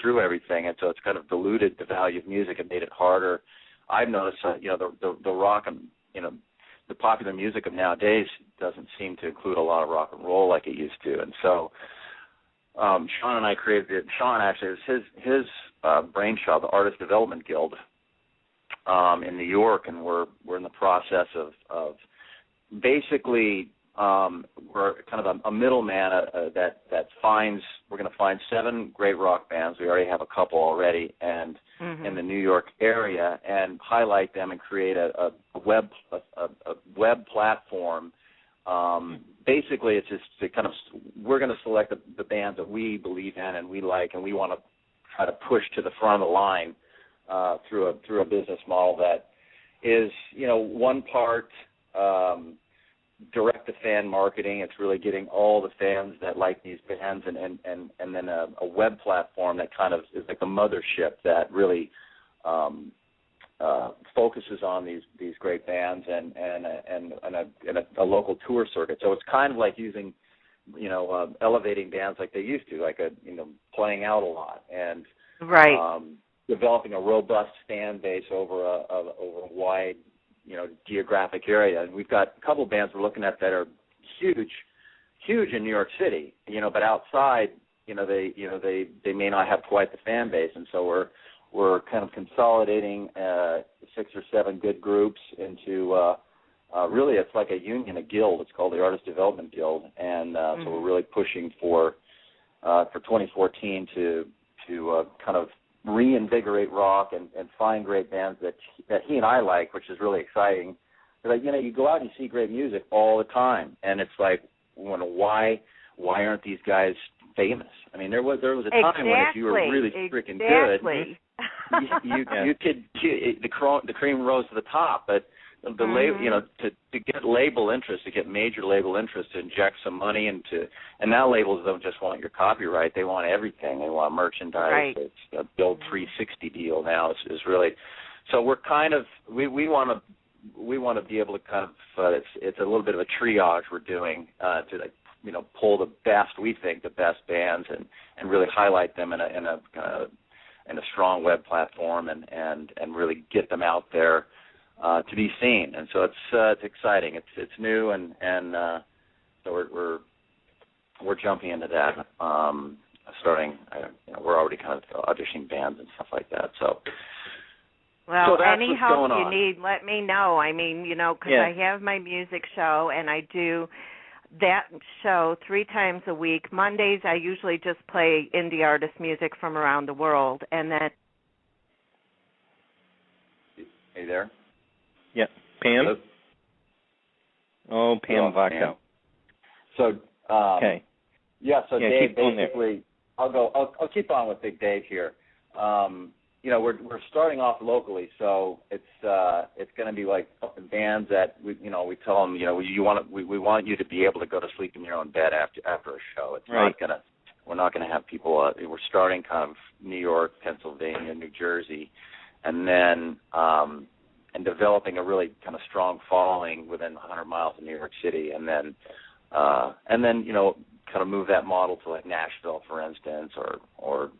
through everything, and so it's kind of diluted the value of music and made it harder. I've noticed, the rock and, the popular music of nowadays doesn't seem to include a lot of rock and roll like it used to. And so Sean and I created it. Sean, actually, it was his brainchild, the Artist Development Guild in New York, and we're in the process of basically we're kind of a middleman that finds, we're going to find 7 great rock bands. We already have a couple already, and in the New York area, and highlight them and create a web platform. Basically, it's just to kind of, we're going to select the bands that we believe in and we like, and we want to try to push to the front of the line through a business model that is, one part direct-to-fan marketing. It's really getting all the fans that like these bands, and then a web platform that kind of is like the mothership that really focuses on these great bands and a local tour circuit. So it's kind of like using, elevating bands like they used to, like playing out a lot and developing a robust fan base over a wide, geographic area. And we've got a couple of bands we're looking at that are huge in New York City, but outside, they may not have quite the fan base. And so we're kind of consolidating 6 or 7 good groups into really it's like a union, a guild. It's called the Artist Development Guild, and so we're really pushing for 2014 to kind of reinvigorate rock and find great bands that he and I like, which is really exciting. But you go out and you see great music all the time, and it's like, why aren't these guys famous? I mean, there was a time when if you were really freaking good, you could the cream rose to the top, but the label, to get label interest, to get major label interest, to inject some money into, and now labels don't just want your copyright; they want everything. They want merchandise. Right. It's a Bill 360 deal now. Is really, so we're kind of we want to be able to kind of it's a little bit of a triage we're doing to pull the best bands and really highlight them in a strong web platform and really get them out there to be seen. And so it's exciting. It's new and so we're jumping into that. Starting, we're already kind of auditioning bands and stuff like that. So. Well, any help you need, let me know. I mean, because I have my music show, and I do that show 3 times a week. Mondays, I usually just play indie artist music from around the world, and then... Are you there? Yeah. Pam? Hello? Oh, Pam Vaca. So, okay. Yeah, so Dave, basically, I'll keep on with Big Dave here. We're starting off locally, so it's going to be like bands that we tell them, we want you to be able to go to sleep in your own bed after a show. It's we're not going to have people. We're starting kind of New York, Pennsylvania, New Jersey, and then and developing a really kind of strong following within 100 miles of New York City, and then kind of move that model to like Nashville, for instance, or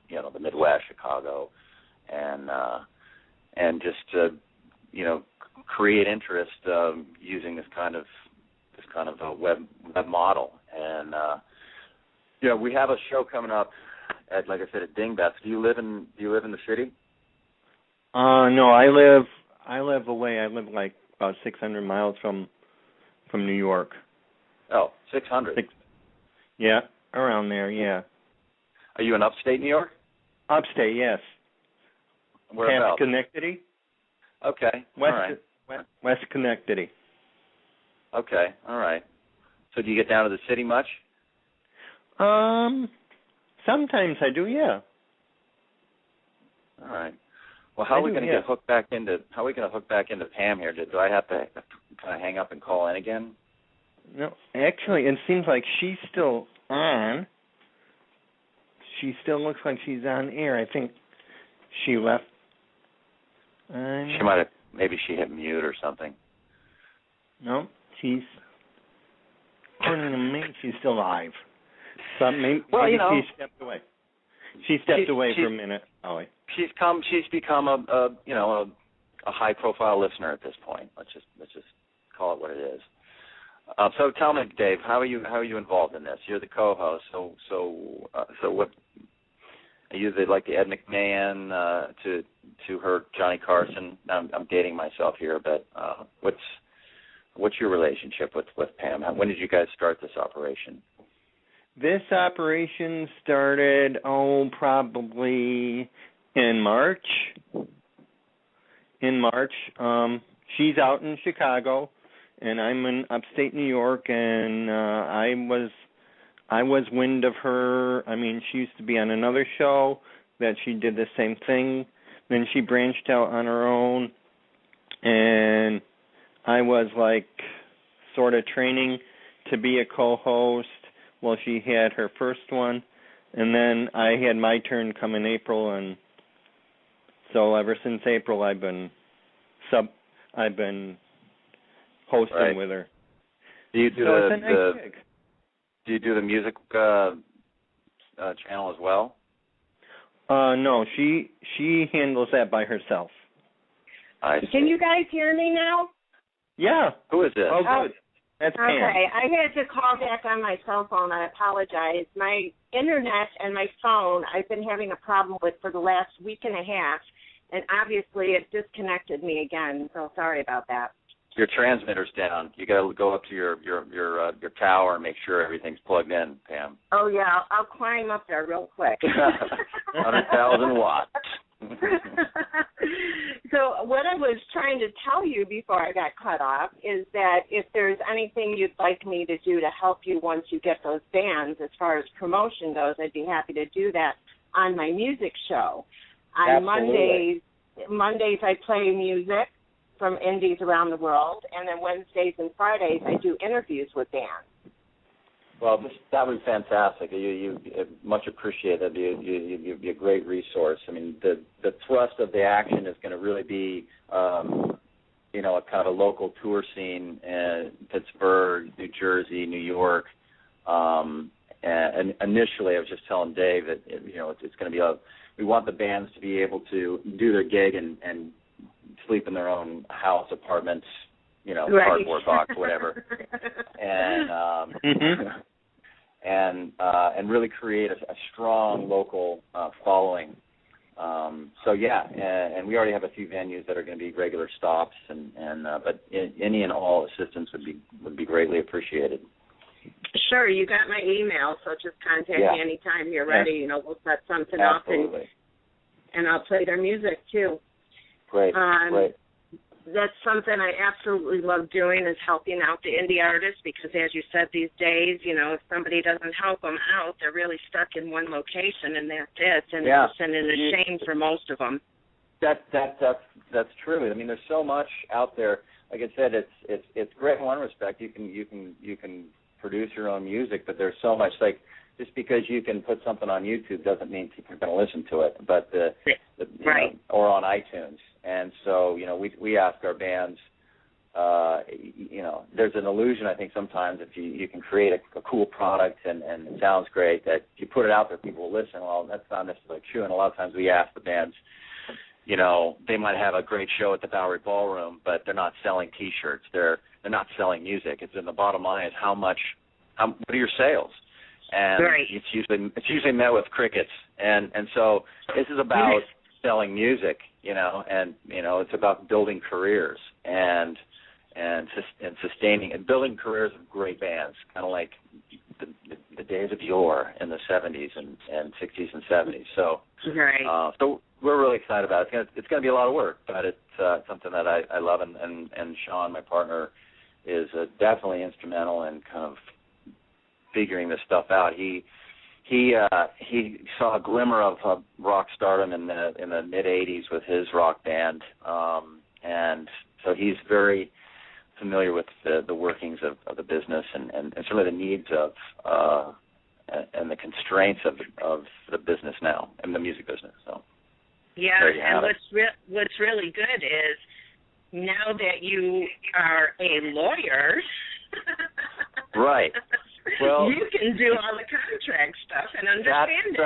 the Midwest, Chicago. And just create interest using this kind of a web model. And we have a show coming up at, like I said, at Dingbats. Do you live in the city? No, I live away. I live like about 600 miles from New York. Oh, 600. Yeah, around there. Yeah. Are you in upstate New York? Upstate, yes. Whereabouts? Schenectady. Okay. West Schenectady. Okay. All right. So do you get down to the city much? Sometimes I do. Yeah. All right. Well, how are we going to hook back into Pam here? Do I have to kind of hang up and call in again? No, actually, it seems like she's still on. She still looks like she's on air. I think she left. She might have. Maybe she hit mute or something. No, she's. According to me, she's still live. So maybe she stepped away. She stepped away for a minute, Ollie. She's become a high profile listener at this point. Let's just call it what it is. So tell me, Dave, how are you involved in this? You're the co-host. So what? Are you like the Ed McMahon to her Johnny Carson? I'm dating myself here, but what's your relationship with Pam? When did you guys start this operation? This operation started, probably in March. She's out in Chicago, and I'm in upstate New York, and I was wind of her. I mean, she used to be on another show that she did the same thing. Then she branched out on her own, and I was like sort of training to be a co-host. Well, she had her first one, and then I had my turn come in April, and so ever since April, I've been hosting with her. Do you do it's a nice gig. Do you do the music channel as well? No, she handles that by herself. Can you guys hear me now? Yeah. Who is this? Oh, good. That's Pam. Okay, I had to call back on my cell phone. I apologize. My internet and my phone I've been having a problem with for the last week and a half, and obviously it disconnected me again, so sorry about that. Your transmitter's down. You got to go up to your tower and make sure everything's plugged in, Pam. Oh, yeah, I'll climb up there real quick. 100,000 watts. So what I was trying to tell you before I got cut off is that if there's anything you'd like me to do to help you once you get those bands, as far as promotion goes, I'd be happy to do that on my music show. On Mondays I play music from indies around the world, and then Wednesdays and Fridays I do interviews with bands. Well, that was fantastic. You much appreciated. You'd be a great resource. I mean, the thrust of the action is going to really be, a kind of a local tour scene in Pittsburgh, New Jersey, New York. And initially, I was just telling Dave that it's going to be we want the bands to be able to do their gig and sleep in their own house, apartments, right. Cardboard box, whatever, and really create a strong local following. And we already have a few venues that are going to be regular stops, but any and all assistance would be greatly appreciated. Sure, you got my email, so just contact me anytime you're ready. We'll set something up, and I'll play their music too. Great. That's something I absolutely love doing, is helping out the indie artists, because as you said, these days, if somebody doesn't help them out, they're really stuck in one location, and that's it. And it's a shame for most of them. That's true. I mean, there's so much out there. Like I said, it's great in one respect. You can produce your own music, but there's so much, like, just because you can put something on YouTube doesn't mean people are going to listen to it, but or on iTunes. And so, we ask our bands, there's an illusion, I think, sometimes if you can create a cool product and it sounds great, that if you put it out there, people will listen. Well, that's not necessarily true. And a lot of times we ask the bands, they might have a great show at the Bowery Ballroom, but they're not selling T-shirts. They're not selling music. It's in the bottom line is what are your sales? And it's usually met with crickets. And so this is about selling music, and it's about building careers and sustaining and building careers of great bands, kind of like the days of yore in the 70s and 60s and 70s. So so we're really excited about it. It's going to be a lot of work, but it's something that I love, and Sean, my partner, is definitely instrumental in kind of figuring this stuff out. He saw a glimmer of rock stardom in the mid '80s with his rock band, and so he's very familiar with the workings of the business and certainly the needs of and the constraints of the business now and the music business. So and what's really good is now that you are a lawyer, right. Well, you can do all the contract stuff and understand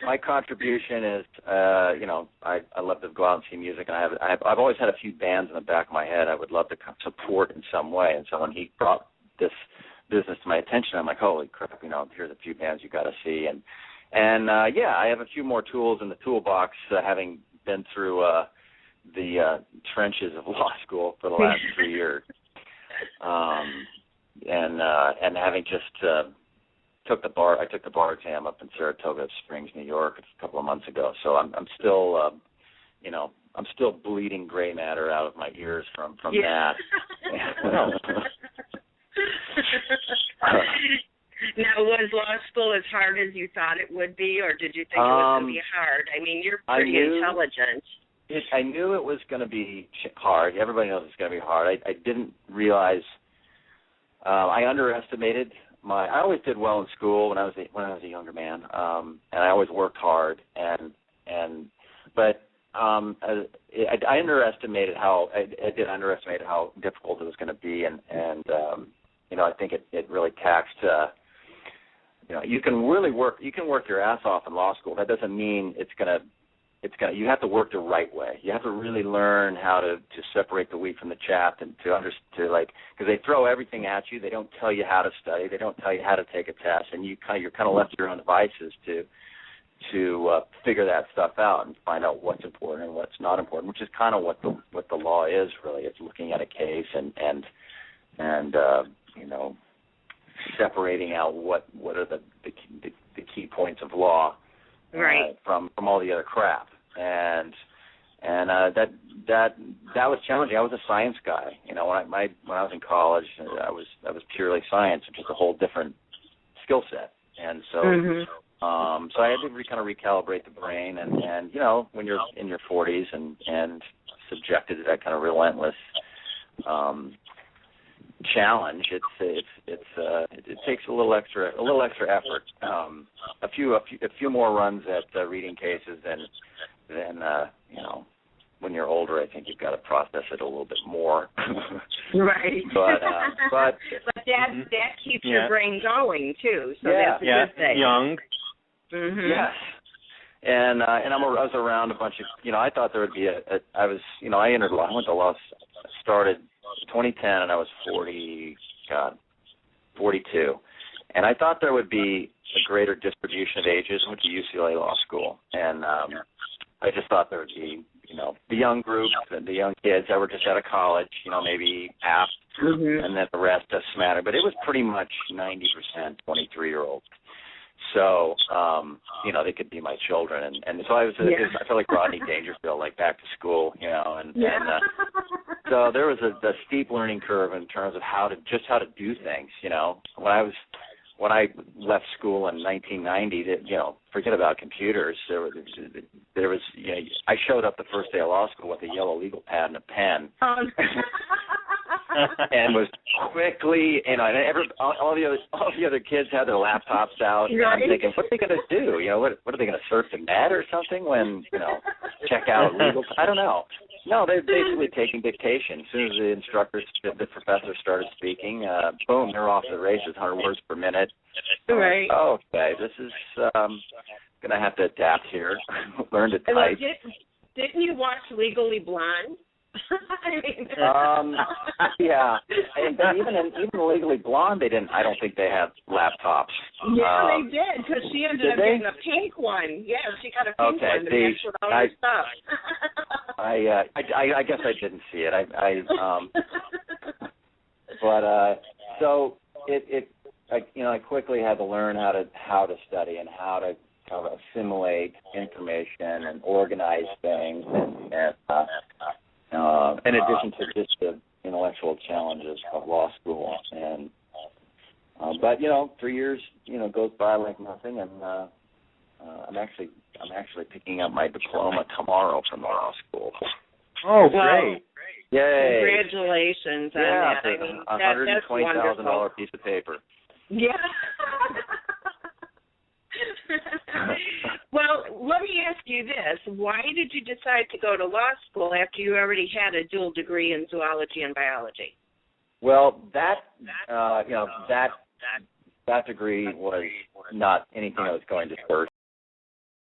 my contribution is, I love to go out and see music, and I've always had a few bands in the back of my head I would love to support in some way. And so when he brought this business to my attention, I'm like, holy crap, here's a few bands you got to see, and I have a few more tools in the toolbox, having been through the trenches of law school for the last 3 years. And having just took the bar exam up in Saratoga Springs, New York, a couple of months ago. So I'm still, I'm still bleeding gray matter out of my ears from that. Now, was law school as hard as you thought it would be, or did you think it was going to be hard? I mean, you're pretty intelligent. I knew it was going to be hard. Everybody knows it's going to be hard. I didn't realize. I underestimated I always did well in school when I was a younger man, and I always worked hard. But I underestimated how difficult it was going to be, and I think it really taxed. You can really work your ass off in law school. That doesn't mean you have to work the right way. You have to really learn how to separate the wheat from the chaff, and because they throw everything at you. They don't tell you how to study. They don't tell you how to take a test, and you're kind of left to your own devices to figure that stuff out and find out what's important and what's not important, which is kind of what the law is really. It's looking at a case and separating out what are the key points of law. Right. From all the other crap, and that was challenging. I was a science guy, when I was in college, I was purely science, which is a whole different skill set, and so so I had to kind of recalibrate the brain, and when you're in your 40s and subjected to that kind of relentless challenge, it takes a little extra effort. A few more runs at reading cases than when you're older. I think you've got to process it a little bit more. Right. But that keeps your brain going too. So that's a good thing. Young. Mm-hmm. Yes. And I was around a bunch of I thought there would be I entered law. I went to law. Started 2010, and I was 42. And I thought there would be a greater distribution of ages. I went to UCLA Law School, and I just thought there would be, the young group, the young kids that were just out of college, maybe half, and then the rest doesn't matter. But it was pretty much 90% 23-year-olds. So, they could be my children, and so I felt like Rodney Dangerfield, like back to school, and so there was a steep learning curve in terms of how to do things, When I left school in 1990, forget about computers. There was I showed up the first day of law school with a yellow legal pad and a pen. And was quickly, all the other kids had their laptops out. And I'm thinking, what are they going to do? What are they going to surf the net or something when check out legal? I don't know. No, they're basically taking dictation. As soon as the professor started speaking, boom, they're off to the races, 100 words per minute. Right. Okay, this is going to have to adapt here. Learn to type. Didn't you watch Legally Blonde? Yeah, and even Legally Blonde, I don't think they have laptops. Yeah, they did, because she ended up getting a pink one. Yeah, she got a pink one to match with all her stuff. I guess I didn't see it. So I quickly had to learn how to study and how to kind of assimilate information and organize things, and in addition to just the intellectual challenges of law school. And but 3 years goes by like nothing, and I'm actually picking up my diploma tomorrow from law school. Oh, great! Yay! Congratulations on that. I mean, $120,000 piece of paper. Yeah. Well, let me ask you this. Why did you decide to go to law school after you already had a dual degree in zoology and biology? Well, that that degree was not anything I was going to pursue.